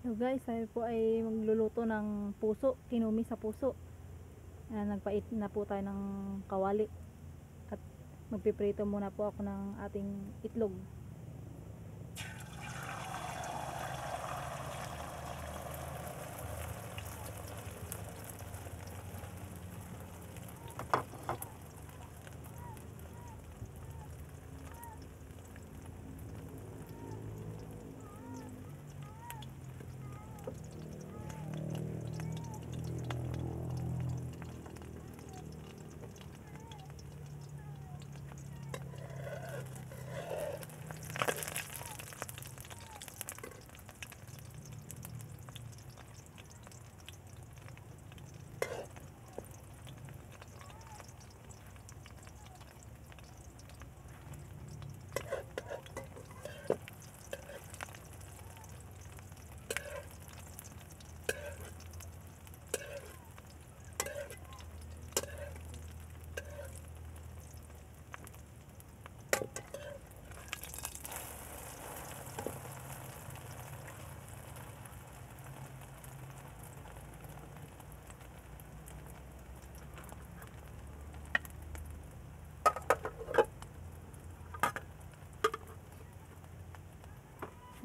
So guys, tayo po ay magluluto ng puso, kinumi sa puso. Nagpait na po tayo ng kawali at magpiprito muna po ako ng ating itlog.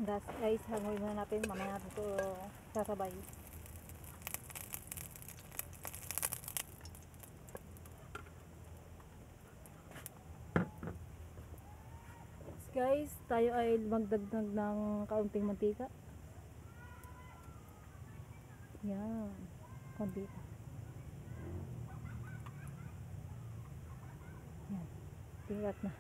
Gas guys, hanguin muna natin, mamaya natin ito sasabay. Guys, tayo ay magdagdag ng kaunting mantika. Yan, konti pa. Yan, tirat na.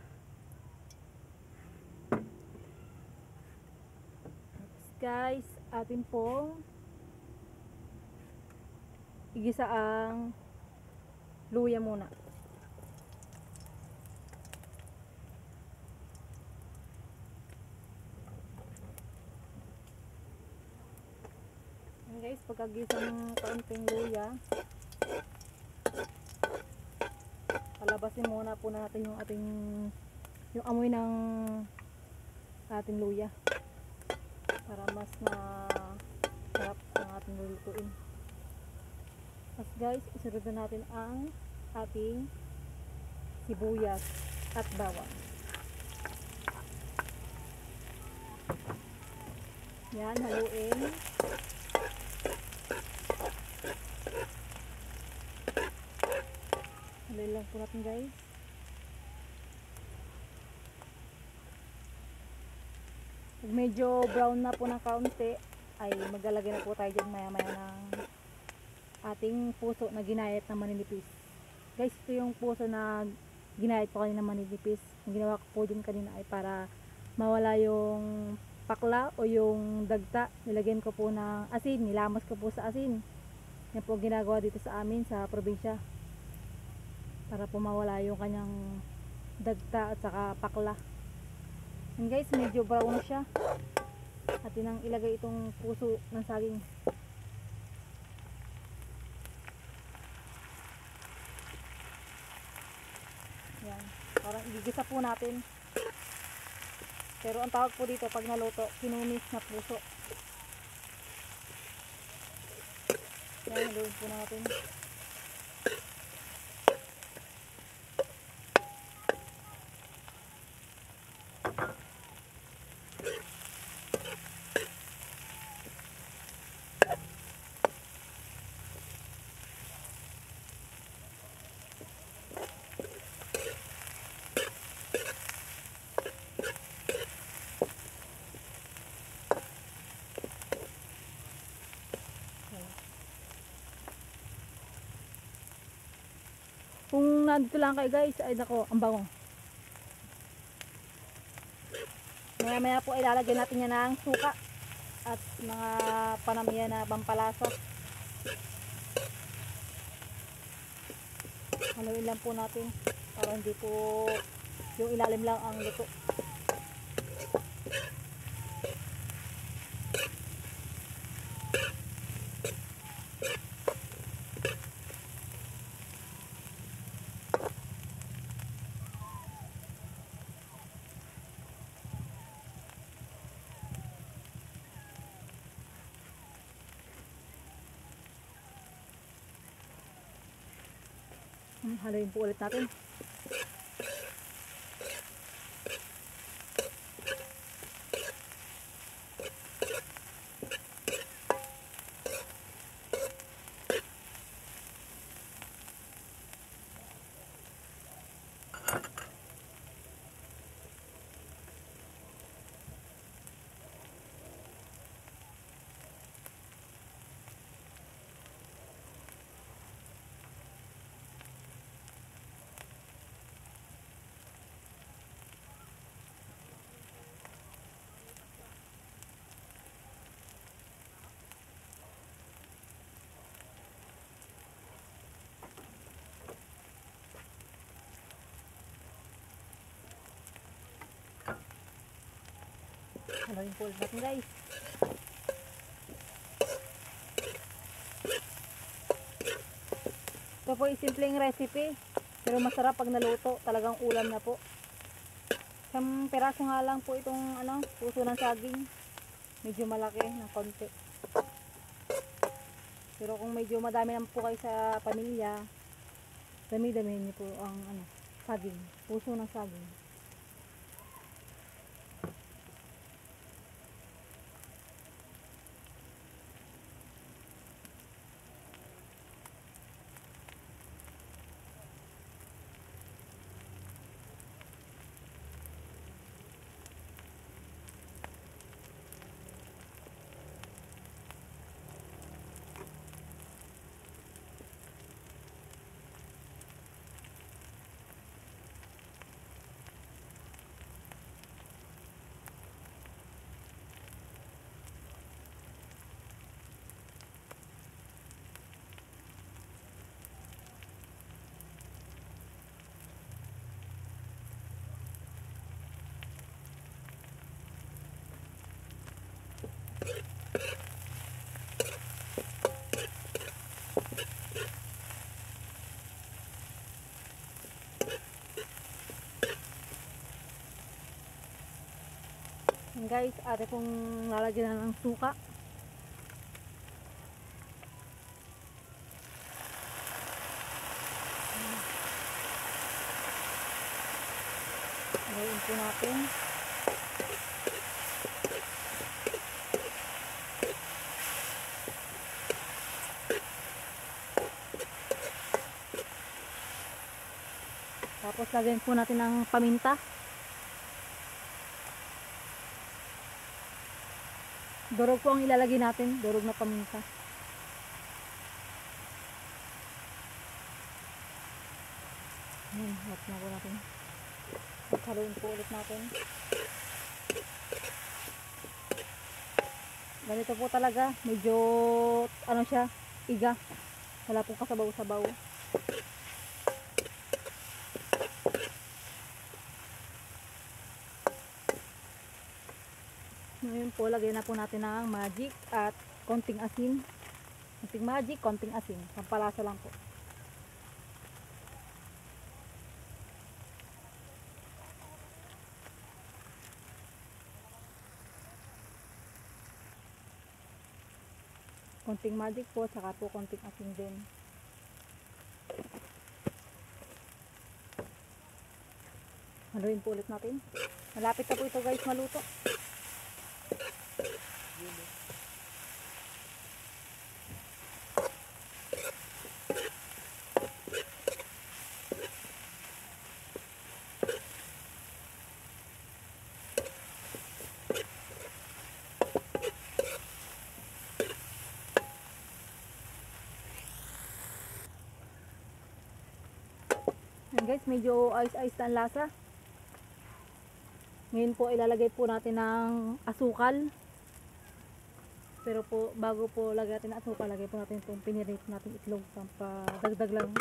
Guys, atin po igisa ang luya muna. Yan guys, pagkagisa ng kaunting luya, palabasin muna po natin yung ating amoy ng ating luya para mas masarap ang ating lulutuin. Mas guys, isunod na natin ang ating sibuyas at bawang. Yan, haluin. Haluin lang po natin guys. Pag medyo brown na po ng kaunti, ay maglalagay na po tayo dyan maya maya ng ating puso na ginayat na maninipis. Guys, ito yung puso na ginayat po kanina maninipis. Ang ginawa ko po dyan kanina ay para mawala yung pakla o yung dagta. Nilagyan ko po ng asin, nilamas ko po sa asin. Yan po ginagawa dito sa amin sa probinsya, para po mawala yung kanyang dagta at saka pakla. And guys, medyo brown na siya. Atin ang ilagay itong puso ng saging. Yan, parang igigisa po natin. Pero ang tawag po dito pag naluto, kinumis na puso. Yan, haluin po natin. Kung nandito lang kayo guys, ay nako, ang bango. Maya maya po ay lalagyan natin yan ng suka at mga panamihan na pampalasa. Haluin lang po natin para hindi po yung ilalim lang ang luto. Haluin po ulit natin. Haluin po ulit natin guys. Ito po ay simpleng recipe, pero masarap pag naluto, talagang ulam na po. Isang peraso nga lang po itong puso ng saging. Medyo malaki ng konti. Pero kung medyo madami naman po kayo sa pamilya, dami-damihin niyo po ang saging, puso ng saging. Yan guys, ate pong lalagyan na ng suka. Ngayon po natin. Tapos lagyan po natin ng paminta. Durog po ang ilalagay natin, durog na paminta. Ayan, hot na po natin. Haluin po ulit natin. Ganito po talaga, medyo siya, iga. Wala pong kasabaw-sabaw. Ngayon po, lagyan na po natin ng magic at konting asin. Konting magic, konting asin. Pampalasa lang po. Konting magic po, saka po konting asin din. Haluin po ulit natin. Malapit na po ito guys maluto. Yan guys, medyo ice-ice na ang lasa. Ngayon po ilalagay po natin ng asukal. Pero po bago po lagay natin ng asukal, lagay po natin itong pinirit natin itlog. Dagdag lang.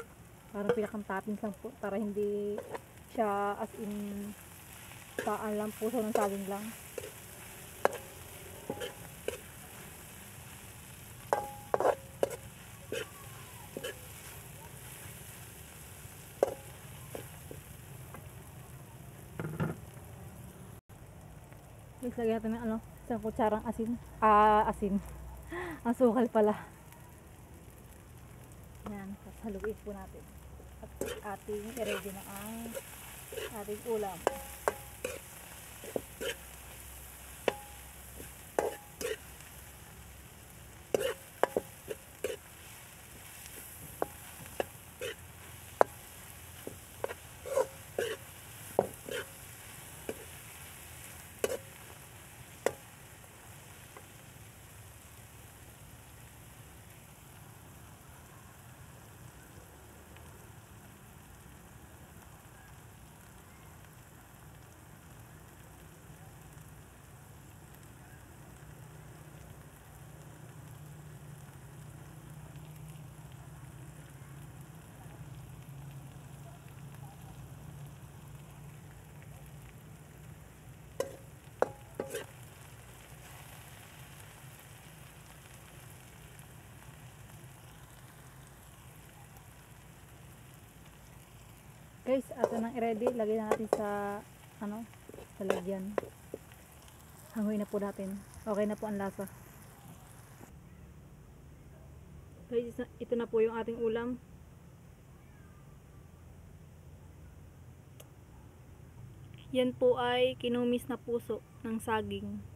Parang pinakang toppings lang po. Para hindi siya as in paan lang, puso ng saging lang. Guys, lagyan natin ng isang kutsarang asin. Asin. Asukal pala. Yan, tapos haluin po natin. at ating i-ready na ang ating ulam. Guys, ato nang i-ready, lagay na natin sa sa lagyan. Hanguin na po natin. Okay na po ang lasa. Guys, ito na po yung ating ulam. Yan po ay kinumis na puso ng saging.